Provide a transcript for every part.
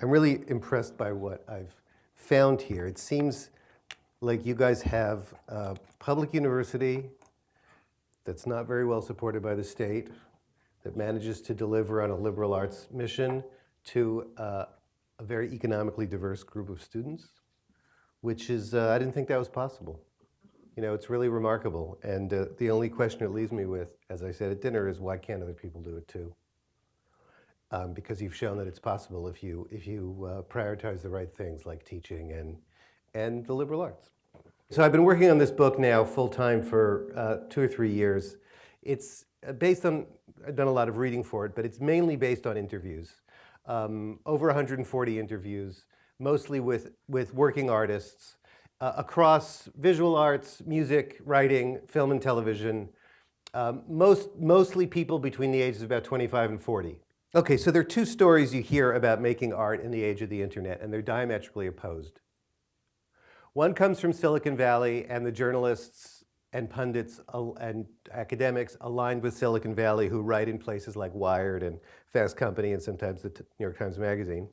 I'm really impressed by what I've found here. It seems like you guys have a public university that's not very well supported by the state, that manages to deliver on a liberal arts mission to a very economically diverse group of students, which is, I didn't think that was possible. You know, it's really remarkable. And the only question it leaves me with, as I said at dinner, is why can't other people do it too? Because you've shown that it's possible if you prioritize the right things like teaching and the liberal arts. So I've been working on this book now full-time for 2 or 3 years. It's based on, I've done a lot of reading for it, but it's mainly based on interviews. Over 140 interviews, mostly with working artists across visual arts, music, writing, film and television, mostly people between the ages of about 25 and 40. Okay, so there are 2 stories you hear about making art in the age of the internet, and they're diametrically opposed. One comes from Silicon Valley and the journalists and pundits and academics aligned with Silicon Valley who write in places like Wired and Fast Company and sometimes the New York Times Magazine.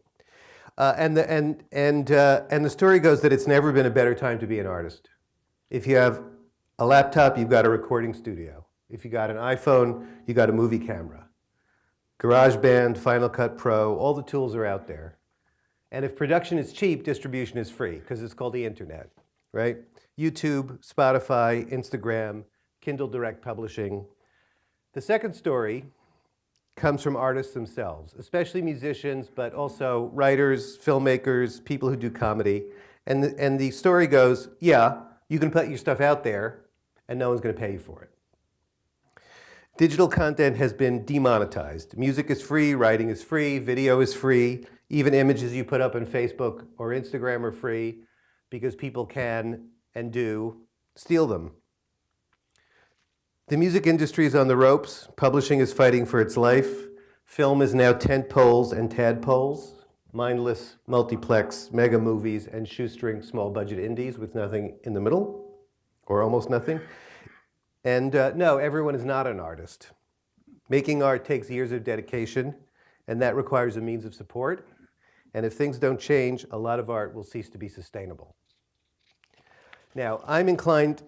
And the story goes that it's never been a better time to be an artist. If you have a laptop, you've got a recording studio. If you got an iPhone, you got a movie camera. GarageBand, Final Cut Pro, all the tools are out there. And if production is cheap, distribution is free, because it's called the internet, right? YouTube, Spotify, Instagram, Kindle Direct Publishing. The second story comes from artists themselves, especially musicians, but also writers, filmmakers, people who do comedy. And the story goes, yeah, you can put your stuff out there, and no one's going to pay you for it. Digital content has been demonetized. Music is free, writing is free, video is free, even images you put up on Facebook or Instagram are free because people can and do steal them. The music industry is on the ropes. Publishing is fighting for its life. Film is now tent poles and tadpoles, mindless multiplex mega movies and shoestring small budget indies with nothing in the middle, or almost nothing. And no, everyone is not an artist. Making art takes years of dedication, and that requires a means of support. And if things don't change, a lot of art will cease to be sustainable. Now, I'm inclined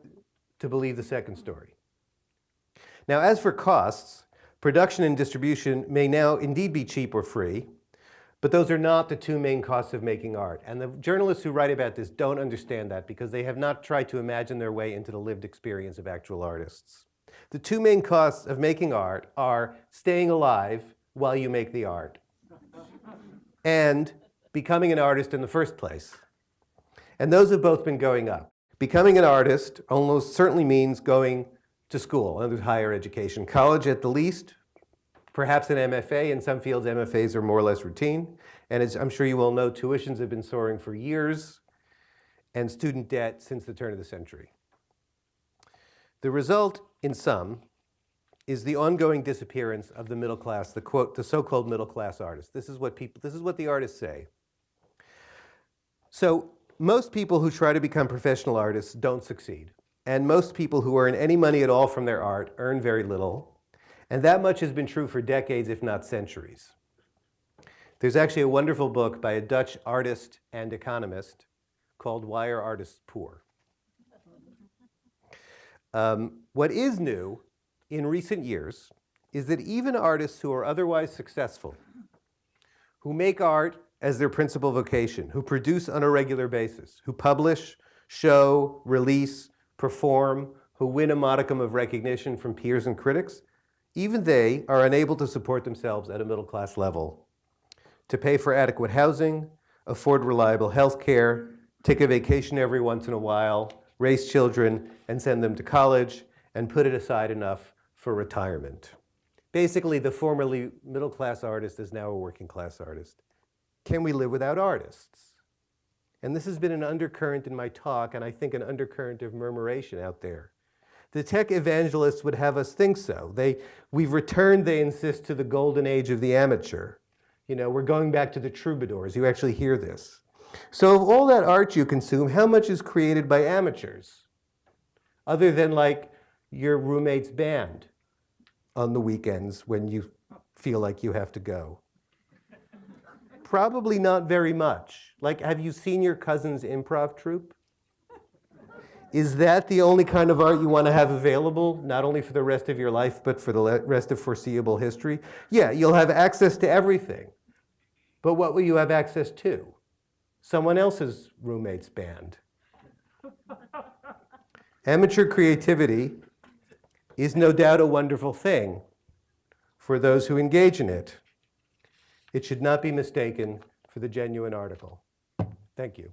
to believe the second story. Now, as for costs, production and distribution may now indeed be cheap or free, but those are not the 2 main costs of making art. And the journalists who write about this don't understand that because they have not tried to imagine their way into the lived experience of actual artists. The 2 main costs of making art are staying alive while you make the art and becoming an artist in the first place. And those have both been going up. Becoming an artist almost certainly means going to school, and higher education, college at the least, perhaps an MFA. In some fields, MFAs are more or less routine. And as I'm sure you all know, tuitions have been soaring for years, and student debt since the turn of the century. The result, in sum, is the ongoing disappearance of the middle class, the so-called middle class artist. This is what the artists say. So most people who try to become professional artists don't succeed. And most people who earn any money at all from their art earn very little. And that much has been true for decades, if not centuries. There's actually a wonderful book by a Dutch artist and economist called Why Are Artists Poor? What is new in recent years is that even artists who are otherwise successful, who make art as their principal vocation, who produce on a regular basis, who publish, show, release, perform, who win a modicum of recognition from peers and critics, even they are unable to support themselves at a middle-class level, to pay for adequate housing, afford reliable health care, take a vacation every once in a while, raise children and send them to college, and put it aside enough for retirement. Basically, the formerly middle-class artist is now a working-class artist. Can we live without artists? And this has been an undercurrent in my talk, and I think an undercurrent of murmuration out there. The tech evangelists would have us think so. We've returned, they insist, to the golden age of the amateur. You know, we're going back to the troubadours. You actually hear this. So of all that art you consume, how much is created by amateurs? Other than like your roommate's band on the weekends when you feel like you have to go. Probably not very much. Like, have you seen your cousin's improv troupe? Is that the only kind of art you want to have available, not only for the rest of your life, but for the rest of foreseeable history? Yeah, you'll have access to everything. But what will you have access to? Someone else's roommate's band. Amateur creativity is no doubt a wonderful thing for those who engage in it. It should not be mistaken for the genuine article. Thank you.